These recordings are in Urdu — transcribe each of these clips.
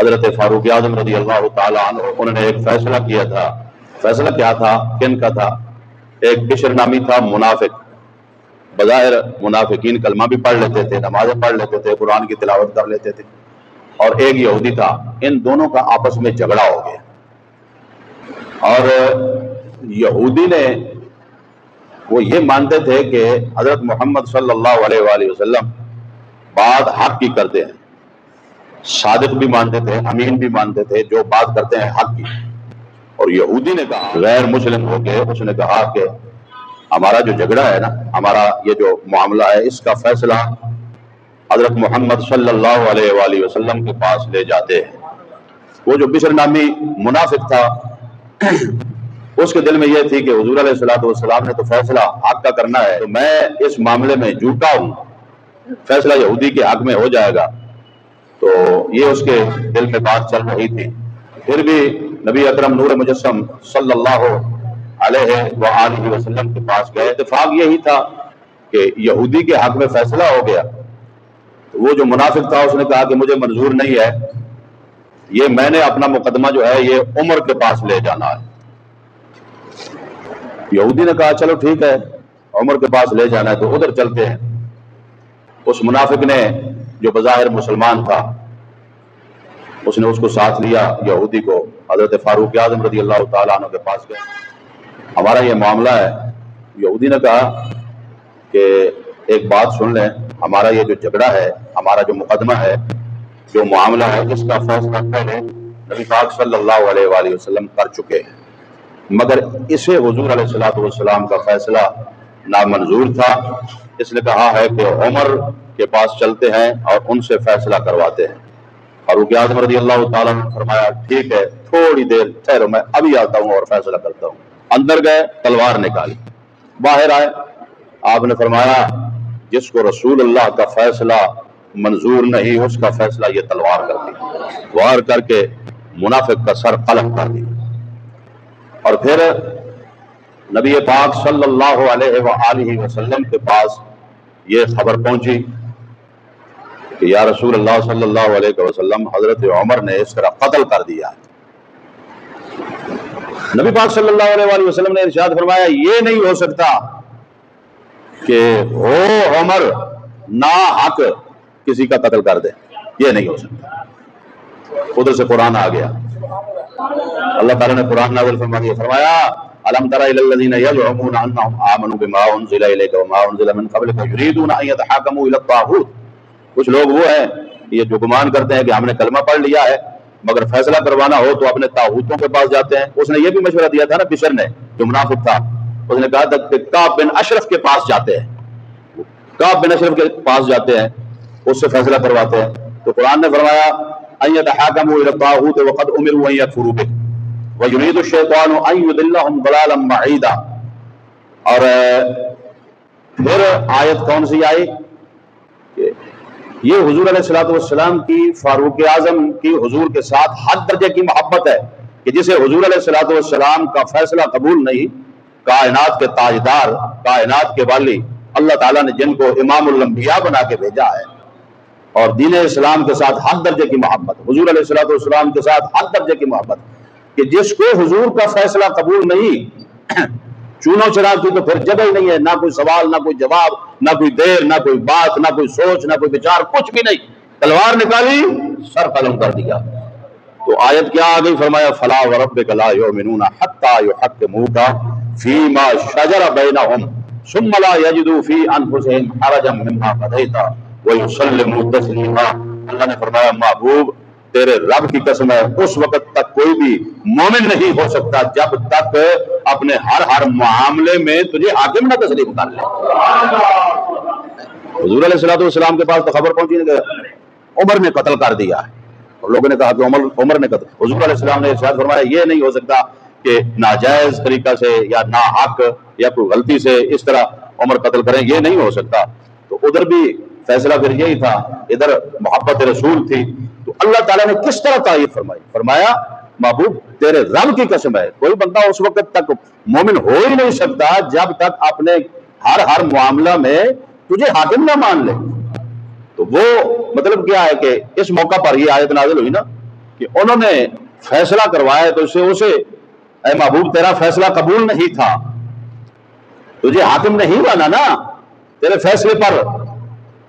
حضرت فاروق اعظم رضی اللہ تعالی عنہ انہوں نے ایک فیصلہ کیا تھا. فیصلہ کیا تھا؟ کن کا تھا؟ ایک بشر نامی تھا، منافق. بظاہر منافقین کلمہ بھی پڑھ لیتے تھے، نمازیں پڑھ لیتے تھے، قرآن کی تلاوت کر لیتے تھے. اور ایک یہودی تھا. ان دونوں کا آپس میں جھگڑا ہو گیا. اور یہودی نے وہ یہ مانتے تھے کہ حضرت محمد صلی اللہ علیہ وآلہ وسلم بات حق کی کرتے ہیں. صادق بھی مانتے تھے، امین بھی مانتے تھے، جو بات کرتے ہیں حق کی. اور یہودی نے کہا، غیر مسلم ہو کے اس نے کہا کہ ہمارا جو جھگڑا ہے نا، ہمارا یہ جو معاملہ ہے، اس کا فیصلہ حضرت محمد صلی اللہ علیہ وآلہ وسلم کے پاس لے جاتے ہیں. وہ جو بشر نامی منافق تھا، اس کے دل میں یہ تھی کہ حضور علیہ الصلوۃ والسلام نے تو فیصلہ حق کا کرنا ہے، تو میں اس معاملے میں جھوٹا ہوں، فیصلہ یہودی کے حق میں ہو جائے گا. تو یہ اس کے دل میں بات چل رہی تھی. پھر بھی نبی اکرم نور مجسم صلی اللہ علیہ وآلہ وسلم کے پاس گئے. اتفاق یہی تھا کہ یہودی کے حق میں فیصلہ ہو گیا. وہ جو منافق تھا اس نے کہا کہ مجھے منظور نہیں ہے، یہ میں نے اپنا مقدمہ جو ہے یہ عمر کے پاس لے جانا ہے. یہودی نے کہا چلو ٹھیک ہے، عمر کے پاس لے جانا ہے تو ادھر چلتے ہیں. اس منافق نے جو بظاہر مسلمان تھا، اس نے اس کو ساتھ لیا، یہودی کو. حضرت فاروق اعظم رضی اللہ تعالیٰ عنہ کے پاس گئے. ہمارا یہ معاملہ ہے. یہودی نے کہا کہ ایک بات سن لیں، ہمارا یہ جو جھگڑا ہے، ہمارا جو مقدمہ ہے، جو معاملہ ہے، اس کا فیصلہ پہلے نبی پاک صلی اللہ علیہ وآلہ وسلم کر چکے ہیں، مگر اسے حضور علیہ الصلوۃ والسلام کا فیصلہ نامنظور تھا. اس نے کہا ہے کہ عمر کے پاس چلتے ہیں اور ان سے فیصلہ کرواتے ہیں. فاروق اعظم رضی اللہ تعالیٰ نے فرمایا ٹھیک ہے، تھوڑی دیر ٹھہرو، میں ابھی آتا ہوں اور فیصلہ کرتا ہوں. اندر گئے، تلوار نکالی، باہر آئے. آپ نے فرمایا جس کو رسول اللہ کا فیصلہ منظور نہیں، اس کا فیصلہ یہ تلوار کر دی. وار کر کے منافق کا سر قلم کر دی. اور پھر نبی پاک صلی اللہ علیہ وآلہ وسلم کے پاس یہ خبر پہنچی کہ یا رسول اللہ صلی اللہ علیہ وسلم، حضرت عمر نے اس طرح قتل کر دیا. نبی پاک صلی اللہ علیہ وآلہ وسلم نے ارشاد فرمایا یہ نہیں ہو سکتا کہ ہو عمر نا حق کسی کا قتل کر دے، یہ نہیں ہو سکتا. ادھر سے قرآن آ گیا. اللہ تعالیٰ نے قرآن نازل فرمایا الم تر الی الذین یزعمون انہم آمنوا بما انزل الیک وما انزل من قبلک یریدون ان یتحاکموا الی الطاغوت. کچھ لوگ وہ ہیں یہ جو گمان کرتے ہیں کہ ہم نے کلمہ پڑھ لیا ہے، مگر فیصلہ کروانا ہو تو اپنے طاغوتوں کے پاس جاتے ہیں. اس نے یہ بھی مشورہ دیا تھا نا، بشر نے جو منافق تھا، اس نے کہا تھا کہ کعب بن اشرف کے پاس جاتے ہیں، کعب بن اشرف کے پاس جاتے ہیں، اس سے فیصلہ کرواتے ہیں. تو قرآن نے فرمایا ان یتحاکموا الی الطاغوت وقد امروا ان یکفروا بہ وَيُرِيدُ الشَّيْطَانُ أَن يُضِلَّهُمْ ضَلَالًا بَعِيدًا. اور پھر آیت کون سی آئی کہ یہ حضور علیہ الصلوۃ والسلام کی، فاروق اعظم کی حضور کے ساتھ حد درجے کی محبت ہے کہ جسے حضور علیہ الصلوۃ والسلام کا فیصلہ قبول نہیں. کائنات کے تاجدار، کائنات کے والی، اللہ تعالیٰ نے جن کو امام الانبیاء بنا کے بھیجا ہے، اور دین اسلام کے ساتھ حد درجے کی محبت، حضور علیہ الصلوۃ والسلام کے ساتھ حد درجے کی محبت، کہ جس کو حضور کا فیصلہ قبول نہیں، چونو چرا کی تو پھر جگہ ہی نہیں ہے، نہ کوئی سوال، نہ کوئی جواب، نہ کوئی دیر، نہ کوئی بات، نہ کوئی سوچ، نہ کوئی بچار، کچھ بھی نہیں. تلوار نکالی، سر قلم کر دیا. تو آیت کیا آ گئی؟ فرمایا فلا وربک لا یؤمنون حتی یحکموک فیما شجر بینہم ثم لا یجدوا فی انفسہم حرجا مما قضیت ویسلموا تسلیما. اللہ نے فرمایا محبوب تیرے رب کی قسم ہے، اس وقت تک کوئی بھی مومن نہیں ہو سکتا جب تک اپنے ہر معاملے میں تجھے حاکم نہ تسلیم کر لے. حضور علیہ الصلوۃ والسلام کے پاس تو خبر پہنچی کہ عمر نے قتل کر دیا ہے، اور لوگوں نے کہا کہ عمر نے قتل. حضور علیہ السلام نے ارشاد فرمایا یہ نہیں ہو سکتا کہ ناجائز طریقہ سے یا ناحق یا کوئی غلطی سے اس طرح عمر قتل کریں، یہ نہیں ہو سکتا. تو ادھر بھی فیصلہ پھر یہی تھا، ادھر محبت رسول تھی. تو اللہ تعالیٰ نے کس طرح تعریف فرمائی؟ فرمایا محبوب تیرے رب کی قسم ہے، کوئی بندہ اس وقت تک مومن ہو ہی نہیں سکتا جب تک اپنے ہر معاملہ میں تجھے حاکم نہ مان لے. تو وہ مطلب کیا ہے کہ اس موقع پر یہ آیت نازل ہوئی نا کہ انہوں نے فیصلہ کروایا تو اسے اے محبوب تیرا فیصلہ قبول نہیں تھا، تجھے حاکم نہیں بنا نا، تیرے فیصلے پر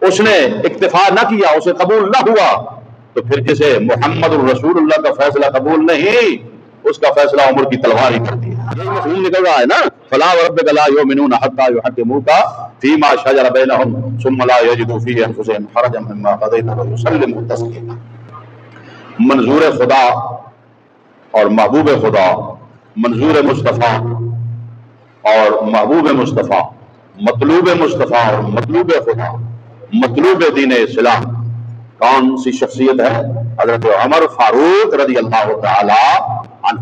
اس نے اکتفا نہ کیا، اسے قبول نہ ہوا، تو پھر جسے محمد الرسول اللہ کا فیصلہ قبول نہیں، اس کا فیصلہ عمر کی تلوار ہی کرتی ہے۔ یہ مفہوم نکل رہا ہے نا، فلا وربک لا یؤمنون حتی یحکموک فیما شجر بینہم ثم لا یجدوا فی انفسہم حرجا مما قضیت ویسلموا تسلیما۔ منظور خدا اور محبوب خدا، منظور مصطفیٰ اور محبوب مصطفیٰ، مطلوب مصطفیٰ اور مطلوب خدا، مطلوب دین اسلام کون سی شخصیت ہے؟ حضرت عمر فاروق رضی اللہ تعالی عنہ۔